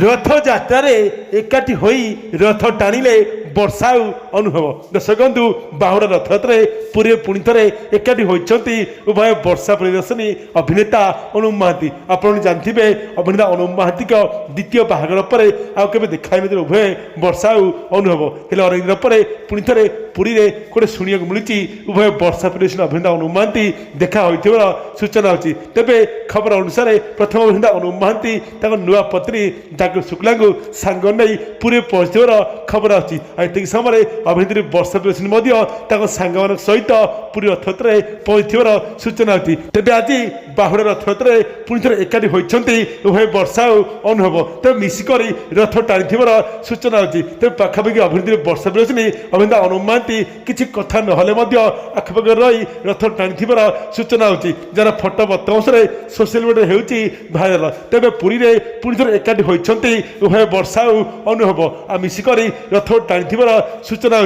ରଥଯାତ୍ରାରେ ଏକାଠି ହୋଇ ରଥ ଟାଣିଲେ ବର୍ଷା ଅନୁଭବ। ଦର୍ଶକ ବନ୍ଧୁ, ବାହୁଡ଼ା ରଥଯାତ୍ରାରେ ପୁରୀରେ ପୁଣି ଥରେ ଏକାଠି ହୋଇଛନ୍ତି ଉଭୟ ବର୍ଷା ପ୍ରିୟଦର୍ଶିନୀ ଅଭିନେତା ଅନୁପ ମହାନ୍ତି। ଆପଣ ଜାଣିଥିବେ ଅଭିନେତା ଅନୁପ ମହାନ୍ତିଙ୍କ ଦ୍ୱିତୀୟ ବାହାଘର ପରେ ଆଉ କେବେ ଦେଖାଇନଥିଲେ ଉଭୟ ବର୍ଷା ଅନୁଭବ। ହେଲେ ଅନେକ ଦିନ ପରେ ପୁଣି ଥରେ ପୁରୀରେ ଗୋଟେ ଶୁଣିବାକୁ ମିଳୁଛି ଉଭୟ ବର୍ଷା ପ୍ରିୟଦର୍ଶିନୀ ଅଭିନେତା ଅନୁପ ମହାନ୍ତି ଦେଖା ହୋଇଥିବାର ସୂଚନା ଅଛି। ତେବେ ଖବର ଅନୁସାରେ ପ୍ରଥମ ଅଭିନେତା ଅନୁପ ମହାନ୍ତି ତାଙ୍କ ନୂଆ ପତ୍ନୀ ଜାଗୃତି ଶୁକ୍ଲାଙ୍କୁ ସାଙ୍ଗ ନେଇ ପୁରୀରେ ପହଞ୍ଚିଥିବାର ଖବର ଅଛି। ଆଉ ଏତିକି ସମୟରେ ଅଭିନେତ୍ରୀ ବର୍ଷା ପ୍ରିୟଦର୍ଶିନୀ ମଧ୍ୟ ତାଙ୍କ ସାଙ୍ଗମାନଙ୍କ ସହିତ ପୁରୀ ରଥଯାତ୍ରାରେ ପହଞ୍ଚିଥିବାର ସୂଚନା ଅଛି। ତେବେ ଆଜି ବାହୁଡ଼ା ରଥଯାତ୍ରାରେ ପୁଣି ଥରେ ଏକାଠି ହୋଇଛନ୍ତି ଉଭୟ ବର୍ଷା ଆଉ ଅନୁଭବ। ତେବେ ମିଶିକରି ରଥ ଟାଣିଥିବାର ସୂଚନା ଅଛି। ତେବେ ପାଖାପାଖି ଅଭିନେତ୍ରୀ ବର୍ଷା ପ୍ରିୟଦର୍ଶିନୀ ଅଭିନେତା ଅନୁପ ମହାନ୍ତି କିଛି କଥା ନହେଲେ ମଧ୍ୟ ଆଖପାଖରେ ରହି ରଥ ଟାଣିଥିବାର ସୂଚନା ଅଛି, ଯାହାର ଫଟୋ ବର୍ତ୍ତମାନରେ ସୋସିଆଲ ମିଡ଼ିଆରେ ହେଉଛି ଭାଇରାଲ। ତେବେ ପୁରୀରେ ପୁଣି ଥରେ ଏକାଠି ହୋଇଛନ୍ତି ଉଭୟ ବର୍ଷା ଆଉ ଅନୁଭବ, ଆଉ ମିଶିକରି ରଥ ଟାଣିଥିବାର ସୂଚନା